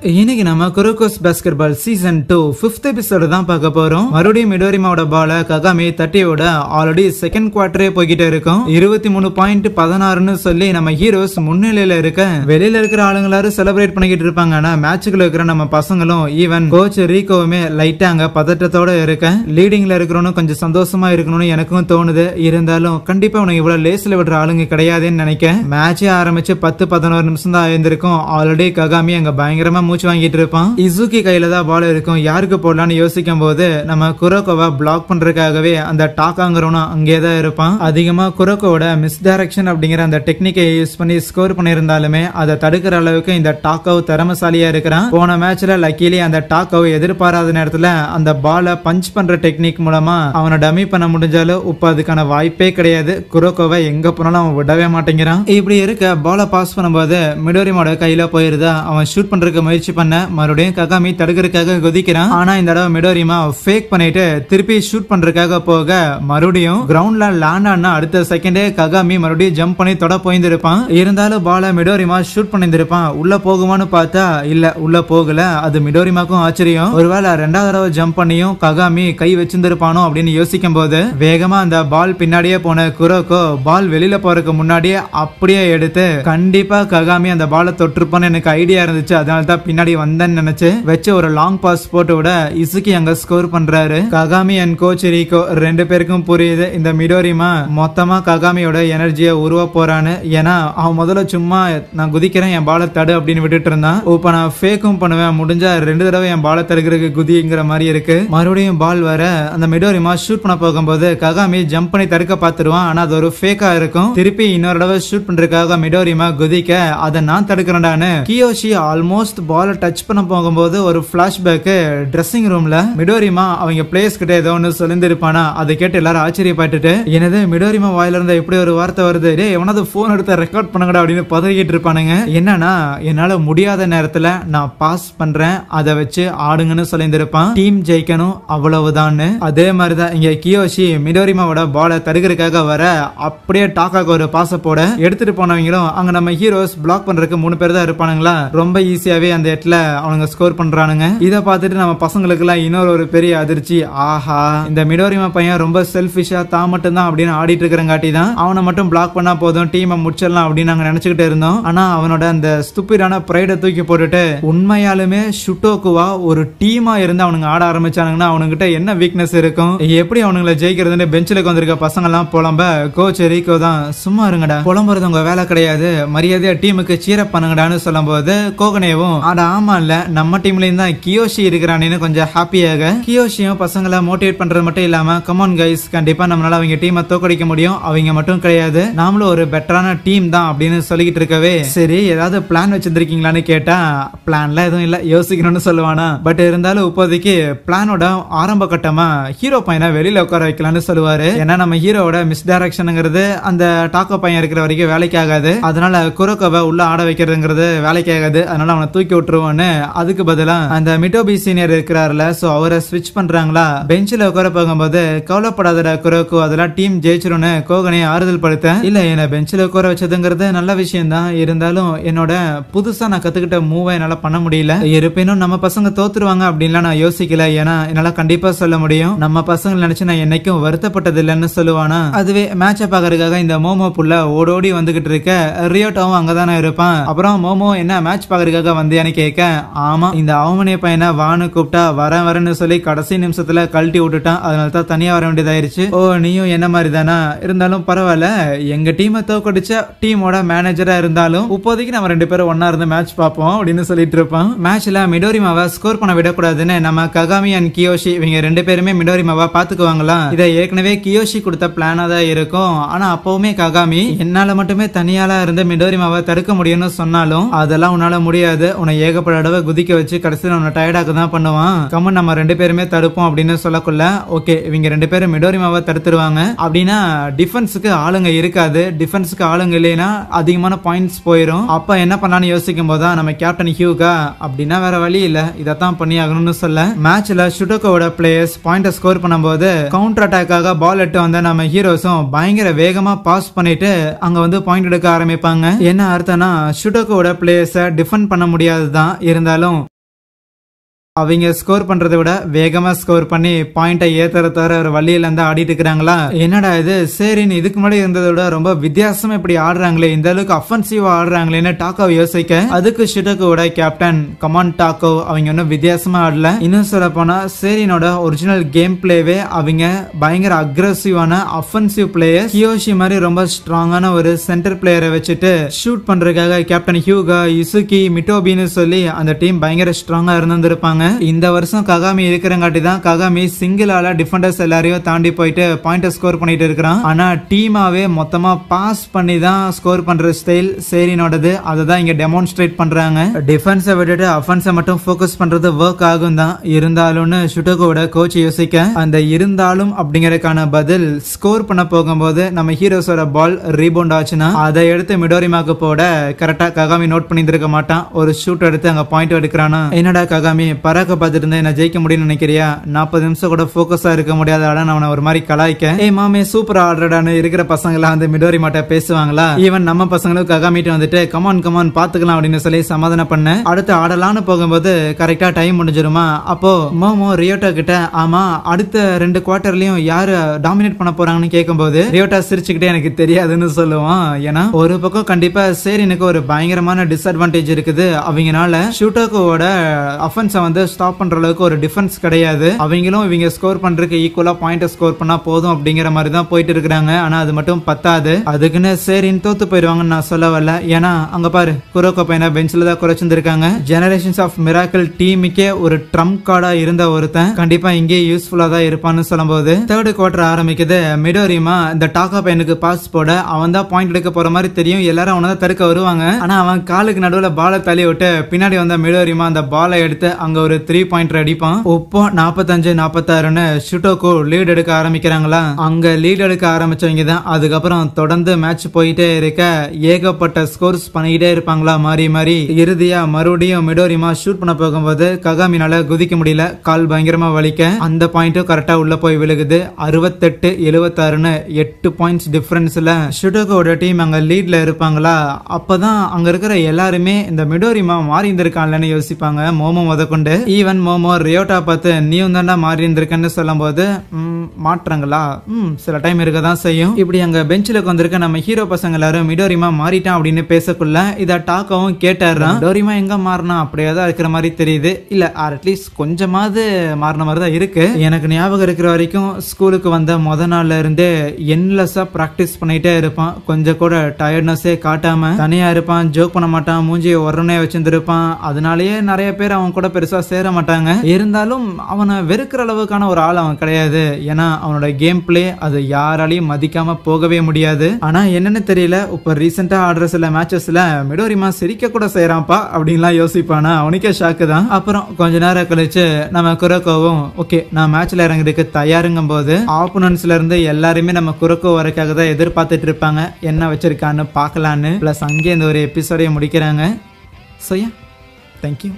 இன்னைக்கு நம்ம குரோகோஸ் basketball season 2 5th episode தான் பார்க்க போறோம். மறுபடியும் மிடோரிமாவோட பால ககாமி தட்டியோட ஆல்ரெடி செகண்ட் குவார்டரே போய்கிட்டே இருக்கும். 23.16ன்னு சொல்லி நம்ம ஹீரோஸ் முன்னிலையில இருக்க வெளியில இருக்கிற ஆளுங்க எல்லாரும் செலிப்ரேட் பண்ணிக்கிட்டு இருப்பாங்க. ஆனா மேட்சுக்குள்ள இருக்கிற நம்ம பசங்களும் ஈவன் கோச் ரீகோவுமே லைட்டா அங்க பதட்டத்தோட இருக்க லீடிங்ல இருக்கிறவனு கொஞ்சம் சந்தோஷமா இருக்கணும்னு எனக்கும் தோணுது. இருந்தாலும் கண்டிப்பா உனக்கு இவ்வளவு லேஸ்ல விடுற ஆளுங்க கிடையாதுன்னு நினைக்கிறேன். மேட்சே ஆரம்பிச்சு 10-11 நிமிஷம் தான் ஆயிருந்திருக்கும். ஆல்ரெடி ககாமி அங்க பயங்கரமா மூச்சு வாங்கிட்டு இருப்பான். இசுகி கையில தான் பால் இருக்கும். யாருக்கு போடலான்னு யோசிக்கும் போது நம்ம குரோகோவை பிளாக் பண்றதுக்காகவே அந்த டாக்காங்கிறவனும் அங்கேதான் இருப்பான். அதிகமா குரோகோவோட மிஸ் டைரக்ஷன் அப்படிங்கிற அந்த டெக்னிக்கை யூஸ் பண்ணி ஸ்கோர் பண்ணிருந்தாலுமே அதை தடுக்கிற அளவுக்கு இந்த டாக்கோவ் திறமசாலியா இருக்கிறான். போன மேட்ச்ல லக்கிலி அந்த டாக்கோவ் எதிர்பாராத நேரத்துல அந்த பாலை பஞ்ச் பண்ற டெக்னிக் மூலமா அவனை டமி பண்ண முடிஞ்சாலும் இப்ப அதுக்கான வாய்ப்பே கிடையாது. குரோகோவை எங்க போனாலும் அவன் விடவே மாட்டேங்கிறான். இப்படி இருக்க பாலை பாஸ் பண்ணும்போது மிடோரிமாவோட கையில போயிருதா. அவன் ஷூட் பண்றதுக்கு முயற்சி பண்ண மறுபடியும் ககாமி தடுக்கிறதுக்காக குதிக்கிறான். ஆனா இந்த தடவை மிடோரிமா ஃபேக் பண்ணிட்டு திருப்பி ஷூட் பண்றதுக்காக போக மறுபடியும் கிரவுண்ட்ல லேண்ட் ஆனா அடுத்த செகண்டே ககாமி மறுபடியும் ஜம்ப் பண்ணி தொட போயிருப்பான். இருந்தாலும் பால மிடோரிமா ஷூட் பண்ணிருப்பான். உள்ள போகுமான்னு பார்த்தா இல்ல, உள்ள போகல. அது மிடோரிமாக்கும் ஆச்சரியம். ஒருவேளை ரெண்டாவது தடவை ஜம்ப் பண்ணியும் ககாமி கை வச்சிருந்திருப்பானோ அப்படின்னு யோசிக்கும் போது வேகமா அந்த பால் பின்னாடியே போன குரோகோ பால் வெளியில போறதுக்கு முன்னாடியே அப்படியே எடுத்து கண்டிப்பா ககாமி அந்த பாலை தொட்டிருப்பான்னு எனக்கு ஐடியா இருந்துச்சு. அதனால தான் பின்னாடி வந்தேன்னு நினைச்சு வச்சு ஒரு லாங் பாஸ் போட்டு விட இசுகி அங்க ஸ்கோர் பண்றாரு. ககாமி அண்ட் கோச் ரீகோ ரெண்டு பேருக்கும் புரியுது இந்த மிடோரிமா மொத்தமா ககாமியோட எனர்ஜியை உருவ போறான்னு. ஏன்னா அவன் முதல்ல சும்மா நான் குதிக்கிறேன் என் பாலை தடு அப்படின்னு விட்டுட்டு இருந்தான். இப்ப நான் ஃபேக்கும் பண்ணுவேன், முடிஞ்சா 2 தடவை என் பாலை தடுக்கிறதுக்கு குதிங்கிற மாதிரி இருக்கு. மறுபடியும் பால் வர அந்த மிடோரிமா ஷூட் பண்ண போகும்போது ககாமி ஜம்ப் பண்ணி தடுக்க பாத்துருவான். ஆனா அது ஒரு ஃபேக்கா இருக்கும். திருப்பி இன்னொரு தடவை ஷூட் பண்றதுக்காக மிடோரிமா குதிக்க அதை நான் தடுக்கிறேன்டான்னு கியோஷி ஆல்மோஸ்ட் பால் டச் பண்ண போகும்போது ஒரு பிளாஷ்பேக் ட்ரெஸ்ஸிங் ரூம்ல மிடோரிமா அவங்க பிளேயர்ஸ் கிட்ட ஏதோ ஒன்னு சொல்லிருப்பானா. அதை கேட்டு எல்லாரும் ஆச்சரியப்பட்டுட்டு எனது மிடோரிமா வாயில இருந்த இப்படி ஒரு வார்த்தை வருது, டே எவனாவது போன் எடுத்து ரெக்கார்ட் பண்ணுங்கடா அப்படின்னு பதறிக்கிட்டு இருப்பானுங்க. என்னன்னா என்னால முடியாத நேரத்துல நான் பாஸ் பண்றேன், அதை வச்சு ஆடுங்கன்னு சொல்லியிருப்பான். டீம் ஜெயிக்கணும் அவ்வளவுதான். அதே மாதிரிதான் இங்க கியோஷி மிடோரிமாவோட பாலை தடுக்கிறதுக்காக வர அப்படியே டாக்காக்கு ஒரு பாச போட எடுத்துட்டு போனவங்களும் அங்க நம்ம ஹீரோஸ் பிளாக் பண்றதுக்கு 3 பேர் தான் இருப்பானுங்களா. ரொம்ப ஈஸியாவே அந்த இடத்துல அவனுங்க ஸ்கோர் பண்றானுங்க. இத பார்த்துட்டு நம்ம பசங்களுக்கு எல்லாம் இன்னொரு ஒரு பெரிய அதிர்ச்சி. ஆஹா, இந்த மிடோரிமா பையன் ரொம்ப செல்ஃபிஷா தான் மட்டும் தான் அப்படின்னு ஆடிட்டு இருக்கிறங்காட்டி தான் அவனை மட்டும் பிளாக் பண்ணா போதும் டீமை முடிச்சிடலாம் அப்படின்னு நாங்க நினைச்சுக்கிட்டு இருந்தோம். ஆனா அவனோட அந்த ஸ்டூபிடான பிரைட தூக்கி போட்டுட்டு உண்மையாலுமே ஷுட்டோக்குவா ஒரு டீமா இருந்து அவனுங்க ஆட ஆரம்பிச்சானுங்கன்னா அவனுங்கிட்ட என்ன வீக்னஸ் இருக்கும், எப்படி அவனுங்களை ஜெயிக்கிறதுன்னு பெஞ்சில வந்திருக்க பசங்க எல்லாம் புலம்ப கோச் ரீகோ தான் சும்மா இருங்கடா, புலம்புறது உங்க வேலை கிடையாது, மரியாதையா டீமுக்கு சீரப் பண்ணுங்கடான்னு சொல்லும் போது கோகனேவும் ஆட ஆமா இல்ல நம்ம டீம்லயும் தான் கியோஷி இருக்கிறானு கொஞ்சம் ஹாப்பியாக கியோஷியும் பசங்களை மோட்டிவேட் பண்றது மட்டும் இல்லாம கமான் கைஸ், கண்டிப்பா நம்மளால அவங்க டீமை தோக்கடிக்க முடியும், அவங்க மட்டும் கிடையாது நாமளும் ஒரு பெட்டரான டீம் தான் அப்படின்னு சொல்லிக்கிட்டு இருக்கவே சரி ஏதாவது பிளான் வச்சிருக்கீங்களான்னு கேட்டா பிளான்ல எதுவும் இல்ல யோசிக்கணும்னு சொல்லுவானா. பட் இருந்தாலும் இப்போதைக்கு பிளானோட ஆரம்ப கட்டமா ஹீரோ பையனை வெளியில உட்கார வைக்கலாம்னு சொல்லுவாரு. ஏன்னா நம்ம ஹீரோவோட மிஸ் டைரக்ஷனுங்கிறது அந்த டாக்கோ பையன் இருக்கிற வரைக்கும் வேலைக்கு ஆகாது. அதனால குரோகோவை உள்ள ஆட வைக்கிறதுங்கிறது வேலைக்கு ஆகாது. அதனால அவனை தூக்கி விட்டுருவோன்னு அதுக்கு பதிலா அந்த மிட்டோபி சீனியர் இருக்கிறார்ல, சோ அவரை ஸ்விட்ச் பண்றாங்களா. பெஞ்சில உட்கார போகும்போது கவலைப்படாத குரோகோ, அதெல்லாம் டீம் ஜெயிச்சிரும்னு கோகனை ஆறுதல் படுத்த இல்ல என்ன பெஞ்சில உட்கார வச்சதுங்கிறது நல்ல விஷயம் தான். இருந்தாலும் என்னோட புதுசா நான் கத்துக்கிட்ட மூவை என்னால பண்ண முடியல. இருப்பினும் நம்ம பசங்க தோத்துருவாங்க அப்படின்லாம் நான் யோசிக்கல. ஏன்னா என்னால கண்டிப்பா சொல்ல முடியும் நம்ம பசங்க நினைச்சு நான் என்னைக்கும் வருத்தப்பட்டது இல்லைன்னு சொல்லுவானா. அதுவே மேட்ச பாக்குறதுக்காக இந்த மோமோ புள்ள ஓடோடி வந்துகிட்டு இருக்க ரியோட்டாவும் அங்கதானே இருப்பான். அப்புறம் மோமோ என்ன மேட்ச் பாக்குறதுக்காக வந்தியான்னு கேட்க ஆமா இந்த அவமனிய பையனை வான்னு கூப்பிட்டா வரேன்னு சொல்லி கடைசி நிமிஷத்துல கழட்டி விட்டுட்டான். அதனால தான் தனியா வர வேண்டியதாயிருச்சு. ஓ நீயும் என்ன மாதிரி தானா, இருந்தாலும் பரவாயில்ல எங்க டீமை தோக்கடிச்ச டீமோட மேனேஜரா இருந்தாலும் இப்போதைக்கு நம்ம 2 பேரும் ஒன்னா இருந்து மேட்ச் பார்ப்போம் அப்படின்னு சொல்லிட்டு இருப்பான். மேட்ச்ல மிடோரிமாவை ஸ்கோர் பண்ண விடக்கூடாதுன்னு நம்ம ககாமி அண்ட் கியோஷி இவங்க 2 பேருமே மிடோரிமாவை பாத்துக்குவாங்களா. இதை ஏற்கனவே கியோஷி கொடுத்த பிளானா தான் இருக்கும். ஆனா அப்பவுமே ககாமி என்னால மட்டுமே தனியால இருந்து மிடோரிமாவை தடுக்க முடியும்னு சொன்னாலும் அதெல்லாம் உன்னால முடியாது, உன்னை ஏகப்பட்ட தடவை குதிக்க வச்சு கடைசியில் உன்னை டயர்டாக்க தான் பண்ணுவான். கம்மன் நம்ம 2 பேருமே தடுப்போம் அப்படின்னு சொல்லக்குள்ள ஓகே இவங்க 2 பேரும் மிடோரிமாவை தடுத்துருவாங்க அப்படின்னா டிஃபென்ஸுக்கு ஆளுங்க இருக்காது. டிஃபென்ஸுக்கு ஆளுங்க இல்லைன்னா அதிகமான பாயிண்ட்ஸ் போயிடும். அப்ப என்ன பண்ணலான்னு யோசிக்கும் போது நம்ம கேப்டன் ஹியூகா அப்படின்னா வேற வழி இல்ல இதான் பண்ணி ஆகணும்னு சொல்ல மேட்ச்ல ஷுட்டோக்கோட பிளேயர்ஸ் பாயிண்ட் ஸ்கோர் பண்ணும்போது கவுண்டர் அட்டாக்காக பால் எட்டு வந்த நம்ம ஹீரோஸும் பயங்கர வேகமா பாஸ் பண்ணிட்டு அங்க வந்து பாயிண்ட் எடுக்க ஆரம்பிப்பாங்க. என்ன அர்த்தம்னா ஷுட்டோக்கோட பிளேயர்ஸை டிஃபெண்ட் பண்ண முடியாது தான். இருந்தாலும் அவங்க ஸ்கோர் பண்றதை விட வேகமா ஸ்கோர் பண்ணி பாயிண்டை ஏத்தற தவிர ஒரு வழியில இருந்து ஆடிட்டு இருக்காங்களா. என்னடா இது சரின்னு இதுக்கு முன்னாடி இருந்ததை விட ரொம்ப வித்தியாசமா இப்படி ஆடுறாங்களே, இந்த அளவுக்கு அஃபென்சிவா ஆடுறாங்களேன்னு டாக்கோ யோசிக்க, அதுக்கு ஷிடோகோட கேப்டன் கமான் டாக்கோ அவங்க ஒன்னும் வித்தியாசமா ஆடல. இன்னும் சொல்ல போனா சேரினோட ஒரிஜினல் கேம் பிளேவே அவங்க பயங்கர அக்ரெசிவான அஃபென்சிவ் பிளேயர். கியோஷி மாதிரி ரொம்ப ஸ்ட்ராங்கான ஒரு சென்டர் பிளேயரை வச்சுட்டு ஷூட் பண்றதுக்காக கேப்டன் ஹியூகா, இசுகி, மிட்டோபின்னு சொல்லி அந்த டீம் பயங்கர ஸ்ட்ராங்கா இருந்திருப்பாங்க. இந்த வருஷம் ககாமி இருக்கிறங்காட்டி தான் ககாமி சிங்கிளால டிஃபெண்டர்ஸ் எல்லாரையும் தாண்டி போயிட்டு பாயிண்ட் ஸ்கோர் பண்ணிட்டு இருக்கிறான். ஆனா டீமாவே மொத்தமா பாஸ் பண்ணி தான் ஸ்கோர் பண்ற ஸ்டைல் சேரினோடது. அதுதான் இங்க டெமான்ஸ்ட்ரேட் பண்றாங்க. டிஃபென்ஸை விட்டுட்டு அஃபென்ஸை மட்டும் ஃபோக்கஸ் பண்றது ஒர்க் ஆகும் தான். இருந்தாலும்னு ஷுடோகோட கோச் யோசிக்க, அந்த இருந்தாலும் அப்படிங்கறதுக்கான பதில் ஸ்கோர் பண்ண போகும்போது நம்ம ஹீரோஸோட பால் ரீபவுண்ட் ஆச்சுன்னா அதை எடுத்து மிடோரிமாக்கு போட கரெக்டா ககாமி நோட் பண்ணி இருக்க மாட்டான். ஒரு ஷூட் எடுத்து அங்க பாயிண்ட் எடுக்கிறானா. என்னடா ககாமி பராக்க பார்த்துட்டு இருந்தா என்ன ஜெயிக்க முடியும்னு நினைக்கிறியா? 40 நிமிஷம் கூட போக்கஸா இருக்க முடியாத ஆட அவனை ஒரு மாதிரி கலாய்க்க, ஏய் மாமே சூப்பர் ஆடுறடான்னு இருக்கிற பசங்க எல்லாம் வந்து மிடோரி மாட்ட பேசுவாங்களா. ஈவன் நம்ம பசங்களுக்கு ககாமிட்டு வந்துட்டு கமான் கமான் பாத்துக்கலாம் அப்படின்னு சொல்லி சமாதானம் பண்ண, அடுத்து ஆடலான்னு போகும்போது கரெக்டா டைம் முடிஞ்சிருமா. அப்போ மோமோ ரியோட்டா கிட்ட, ஆமா அடுத்த 2 குவார்டர்லயும் யாரு டாமினேட் பண்ண போறாங்கன்னு கேட்கும்போது ரியோட்டா சிரிச்சுக்கிட்டே எனக்கு தெரியாதுன்னு சொல்லுவான். ஏன்னா ஒரு பக்கம் கண்டிப்பா சேரினுக்கு ஒரு பயங்கரமான டிஸ்அட்வான்டேஜ் இருக்குது. அவங்கனால ஷூட்டோகோவோட அஃபென்ஸை வந்து ஸ்டாப் பண்ற அளவுக்கு ஒரு டிஃபென்ஸ் கிடையாது. அவங்களும் இவங்க ஸ்கோர் பண்றதுக்கு ஈக்குவலா பாயிண்ட் ஸ்கோர் பண்ணா போதும் அப்படிங்கிற மாதிரி தான் போயிட்டு இருக்காங்க. ஆனா அது மட்டும் பத்தாது. அதுக்குன்னு சரின்னு தோத்து போயிடுவாங்கன்னு நான் சொல்ல வரல. ஏன்னா அங்க பாரு குரோக்கோ பையனை பெஞ்சில தான் குறைச்சிருக்காங்க. ஜெனரேஷன்ஸ் ஆஃப் மிராக்கிள் டீமுக்கே ஒரு ட்ரம்ப் கார்டா இருந்த ஒருத்தன் கண்டிப்பா இங்கே யூஸ்ஃபுல்லா தான் இருப்பான்னு சொல்லும்போது தேர்ட் குவார்டர் ஆரம்பிக்குது. மிடோரிமா இந்த டாக்கா பையனுக்கு பாஸ் போட அவன் தான் பாயிண்ட் எடுக்க போற மாதிரி தெரியும். எல்லாரும் அவனை தான் தடுக்க வருவாங்க. ஆனா அவன் காலுக்கு நடுவுல பாலை தள்ளி விட்டு பின்னாடி வந்த மிடோரிமா அந்த பாலை எடுத்து அங்க ஒரு 3 பாயிண்ட் அடிப்பான். இப்போ 45-46ன்னு ஷுடோகோ லீட் எடுக்க ஆரம்பிக்கிறாங்களா. அங்க லீட் எடுக்க ஆரம்பிச்சவங்க தான் அதுக்கப்புறம் தொடர்ந்து மேட்ச் போயிட்டே இருக்க ஏகப்பட்ட ஸ்கோர்ஸ் பண்ணிக்கிட்டே இருப்பாங்களா மாறி மாறி. இறுதியா மறுபடியும் மிடோரிமா ஷூட் பண்ண போகும்போது ககாமினால குதிக்க முடியல. கால் பயங்கரமா வலிக்க அந்த பாயிண்ட்டும் கரெக்டா உள்ள போய் விழுகுது. 68-76ன்னு 8 பாயிண்ட்ஸ் டிஃபரன்ஸ்ல ஷுடோகோட டீம் அங்க லீட்ல இருப்பாங்களா. அப்பதான் அங்க இருக்கிற எல்லாருமே இந்த மிடோரிமா மாறி இருந்திருக்கான்லன்னு யோசிப்பாங்க. மோமோ முதற்கொண்டு. ஈவன் மோமோ ரியோட்டா பார்த்து நீயும் தாண்டா மாறி இருந்திருக்கன்னு சொல்லும் போது மாற்றங்களா சில டைம் இருக்கதான் செய்யும். இப்படி அங்க பெஞ்சில வந்திருக்க நம்ம ஹீரோ பசங்க எல்லாரும் மிடோரிமா மாறிட்டான் அப்படின்னு பேசக்குள்ள இத டாக்கவும் கேட்டாரான். மிடோரிமா எங்க மாறினா அப்படியே தான் இருக்கிற மாதிரி தெரியுது. இல்ல அட்லீஸ்ட் கொஞ்சமாவது மாறின மாதிரி தான் இருக்கு. எனக்கு ஞாபகம் இருக்கிற வரைக்கும் ஸ்கூலுக்கு வந்த முத நாள்ல இருந்தே என்லெஸ்ஸா பிராக்டிஸ் பண்ணிட்டே இருப்பான். கொஞ்சம் கூட டயர்ட்னஸே காட்டாம தனியா இருப்பான். ஜோக் பண்ண மாட்டான். மூஞ்சியை உடனே வச்சிருந்திருப்பான். அதனாலயே நிறைய பேர் அவன் கூட பெருசா சேர மாட்டாங்க. இருந்தாலும் அவனை வெறுக்கிற அளவுக்கான ஒரு ஆள் அவன் கிடையாது. ஏன்னா அவனோட கேம் பிளே அது யாராலையும் மதிக்காம போகவே முடியாது. ஆனா என்னன்னு தெரியல, இப்ப ரீசெண்டா ஆடுற சில மேட்சஸ்ல மிடோரிமா சிரிக்க கூட செய்யறான்ப்பா அப்படின்லாம் யோசிப்பானா. அவனுக்கே ஷாக்கு தான். அப்புறம் கொஞ்ச நேரம் கழிச்சு நம்ம குரோக்கோவும் ஓகே நான் மேட்ச்ல இறங்குறதுக்கு தயாருங்கும் போது ஆப்போனன்ட்ஸ்ல இருந்து எல்லாருமே நம்ம குரோக்கோ வரக்காக தான் எதிர்பார்த்துட்டு இருப்பாங்க. என்ன வச்சிருக்கான்னு பாக்கலான்னு. பிளஸ் அங்கே இந்த ஒரு எபிசோடைய முடிக்கிறாங்க. So yeah, thank you.